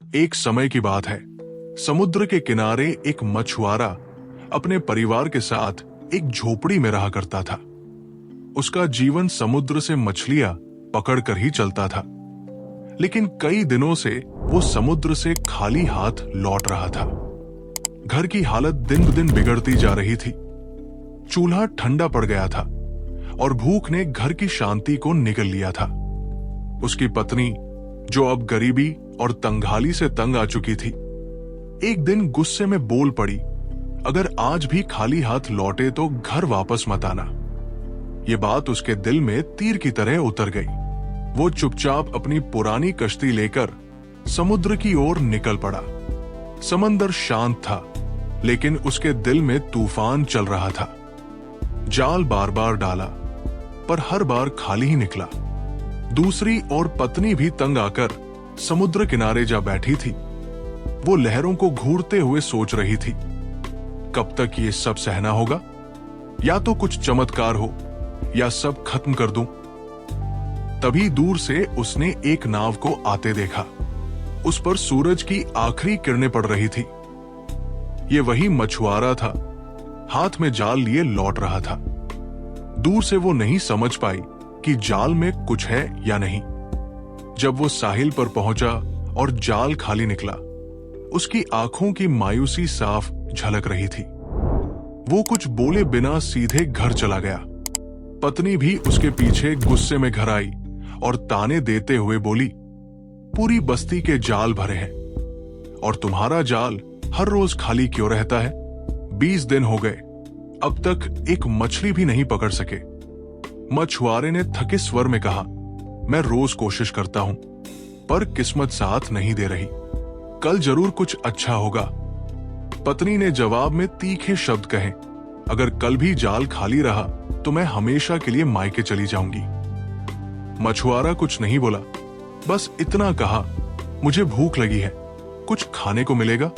एक समय की बात है। समुद्र के किनारे एक मछुआरा अपने परिवार के साथ एक झोपड़ी में रहा करता था। उसका जीवन समुद्र से मछलियां पकड़कर ही चलता था। लेकिन कई दिनों से वो समुद्र से खाली हाथ लौट रहा था। घर की हालत दिन ब दिन बिगड़ती जा रही थी। चूल्हा ठंडा पड़ गया था और भूख ने घर की शांति को निगल लिया था। उसकी पत्नी, जो अब गरीबी और तंगहाली से तंग आ चुकी थी, एक दिन गुस्से में बोल पड़ी, अगर आज भी खाली हाथ लौटे तो घर वापस मत आना। ये बात उसके दिल में तीर की तरह उतर गई। वो चुपचाप अपनी पुरानी कश्ती लेकर समुद्र की ओर निकल पड़ा। समंदर शांत था, लेकिन उसके दिल में तूफान चल रहा था। जाल बार बार डाला, पर हर बार खाली ही निकला। दूसरी ओर पत्नी भी तंग आकर समुद्र किनारे जा बैठी थी। वो लहरों को घूरते हुए सोच रही थी, कब तक ये सब सहना होगा? या तो कुछ चमत्कार हो या सब खत्म कर दूं। तभी दूर से उसने एक नाव को आते देखा। उस पर सूरज की आखिरी किरणें पड़ रही थी। ये वही मछुआरा था, हाथ में जाल लिए लौट रहा था। दूर से वो नहीं समझ पाई कि जाल में कुछ है या नहीं। जब वो साहिल पर पहुंचा और जाल खाली निकला, उसकी आंखों की मायूसी साफ झलक रही थी। वो कुछ बोले बिना सीधे घर चला गया। पत्नी भी उसके पीछे गुस्से में घर आई और ताने देते हुए बोली, पूरी बस्ती के जाल भरे हैं और तुम्हारा जाल हर रोज खाली क्यों रहता है? 20 दिन हो गए, अब तक एक मछली भी नहीं पकड़ सके। मछुआरे ने थके स्वर में कहा, मैं रोज कोशिश करता हूं, पर किस्मत साथ नहीं दे रही। कल जरूर कुछ अच्छा होगा। पत्नी ने जवाब में तीखे शब्द कहे, अगर कल भी जाल खाली रहा तो मैं हमेशा के लिए मायके चली जाऊंगी। मछुआरा कुछ नहीं बोला, बस इतना कहा, मुझे भूख लगी है, कुछ खाने को मिलेगा?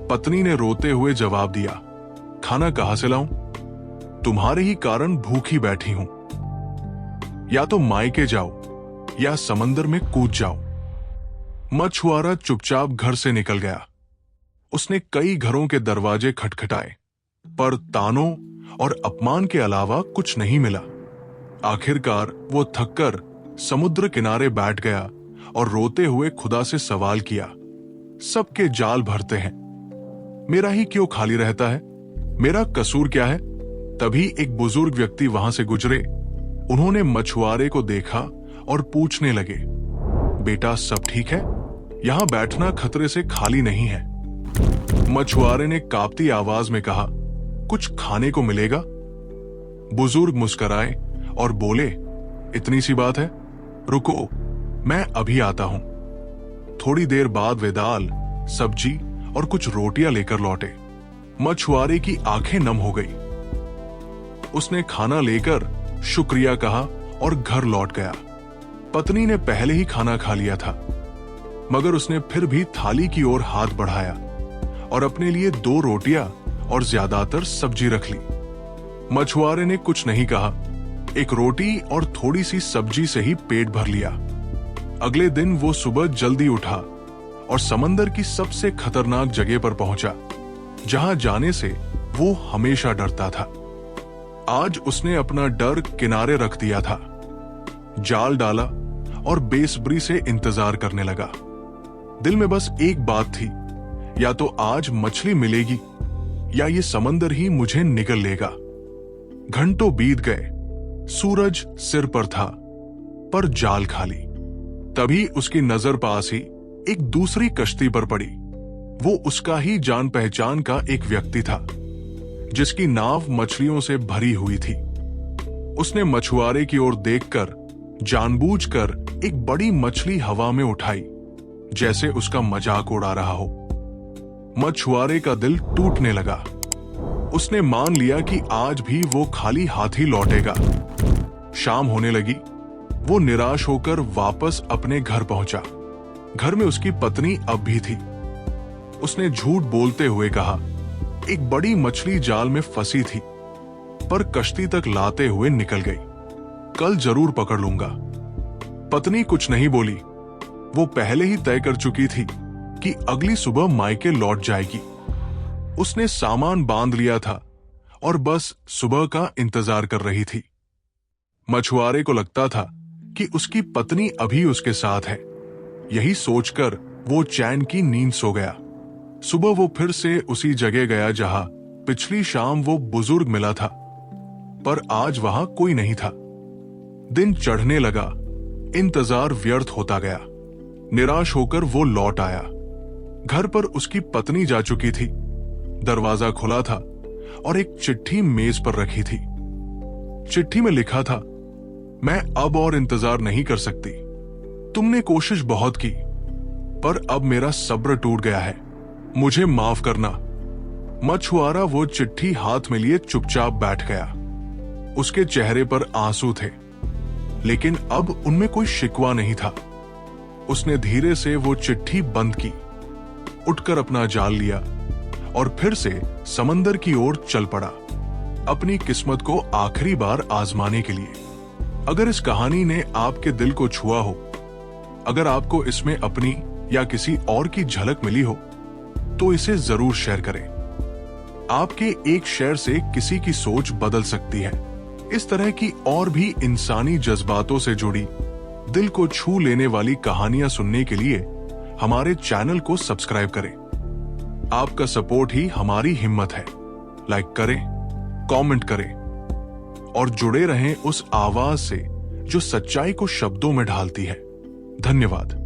पत्नी ने रोते हुए जवाब दिया, खाना कहां से लाऊं? तुम्हारे ही कारण भूखी बैठी हूं। या तो मायके जाओ या समंदर में कूद जाओ। मछुआरा चुपचाप घर से निकल गया। उसने कई घरों के दरवाजे खटखटाए, पर तानों और अपमान के अलावा कुछ नहीं मिला। आखिरकार वो थककर समुद्र किनारे बैठ गया और रोते हुए खुदा से सवाल किया, सबके जाल भरते हैं, मेरा ही क्यों खाली रहता है? मेरा कसूर क्या है? तभी एक बुजुर्ग व्यक्ति वहां से गुजरे। उन्होंने मछुआरे को देखा और पूछने लगे, बेटा सब ठीक है? यहां बैठना खतरे से खाली नहीं है। मछुआरे ने कांपती आवाज में कहा, कुछ खाने को मिलेगा? बुजुर्ग मुस्कुराए और बोले, इतनी सी बात है, रुको, मैं अभी आता हूं। थोड़ी देर बाद वे दाल, सब्जी और कुछ रोटियां लेकर लौटे। मछुआरे की आंखें नम हो गई। उसने खाना लेकर शुक्रिया कहा और घर लौट गया। पत्नी ने पहले ही खाना खा लिया था, मगर उसने फिर भी थाली की ओर हाथ बढ़ाया और अपने लिए 2 रोटियां और ज्यादातर सब्जी रख ली। मछुआरे ने कुछ नहीं कहा, एक रोटी और थोड़ी सी सब्जी से ही पेट भर लिया। अगले दिन वो सुबह जल्दी उठा और समंदर की सबसे खतरनाक जगह पर पहुंचा, जहां जाने से वो हमेशा डरता था। आज उसने अपना डर किनारे रख दिया था, जाल डाला और बेसब्री से इंतजार करने लगा। दिल में बस एक बात थी, या तो आज मछली मिलेगी या ये समंदर ही मुझे निगल लेगा। घंटों बीत गए, सूरज सिर पर था, पर जाल खाली। तभी उसकी नजर पास ही एक दूसरी कश्ती पर पड़ी। वो उसका ही जान पहचान का एक व्यक्ति था, जिसकी नाव मछलियों से भरी हुई थी। उसने मछुआरे की ओर देखकर जानबूझकर एक बड़ी मछली हवा में उठाई, जैसे उसका मजाक उड़ा रहा हो। मछुआरे का दिल टूटने लगा। उसने मान लिया कि आज भी वो खाली हाथ ही लौटेगा। शाम होने लगी। वो निराश होकर वापस अपने घर पहुंचा। घर में उसकी पत्नी अब भी थी। उसने झूठ बोलते हुए कहा, एक बड़ी मछली जाल में फंसी थी, पर कश्ती तक लाते हुए निकल गई। कल जरूर पकड़ लूंगा। पत्नी कुछ नहीं बोली। वो पहले ही तय कर चुकी थी कि अगली सुबह मायके लौट जाएगी। उसने सामान बांध लिया था और बस सुबह का इंतजार कर रही थी। मछुआरे को लगता था कि उसकी पत्नी अभी उसके साथ है। यही सोचकर वो चैन की नींद सो गया। सुबह वो फिर से उसी जगह गया जहां पिछली शाम वो बुजुर्ग मिला था, पर आज वहां कोई नहीं था। दिन चढ़ने लगा, इंतजार व्यर्थ होता गया। निराश होकर वो लौट आया। घर पर उसकी पत्नी जा चुकी थी। दरवाजा खुला था और एक चिट्ठी मेज पर रखी थी। चिट्ठी में लिखा था, मैं अब और इंतजार नहीं कर सकती। तुमने कोशिश बहुत की, पर अब मेरा सब्र टूट गया है। मुझे माफ करना। मछुआरा वो चिट्ठी हाथ में लिए चुपचाप बैठ गया। उसके चेहरे पर आंसू थे, लेकिन अब उनमें कोई शिकवा नहीं था। उसने धीरे से वो चिट्ठी बंद की, उठकर अपना जाल लिया और फिर से समंदर की ओर चल पड़ा, अपनी किस्मत को आखिरी बार आजमाने के लिए। अगर इस कहानी ने आपके दिल को छुआ हो, अगर आपको इसमें अपनी या किसी और की झलक मिली हो, तो इसे जरूर शेयर करें। आपके एक शेयर से किसी की सोच बदल सकती है। इस तरह की और भी इंसानी जज्बातों से जुड़ी, दिल को छू लेने वाली कहानियां सुनने के लिए हमारे चैनल को सब्सक्राइब करें। आपका सपोर्ट ही हमारी हिम्मत है। लाइक करें, कमेंट करें और जुड़े रहें उस आवाज से जो सच्चाई को शब्दों में ढालती है। धन्यवाद।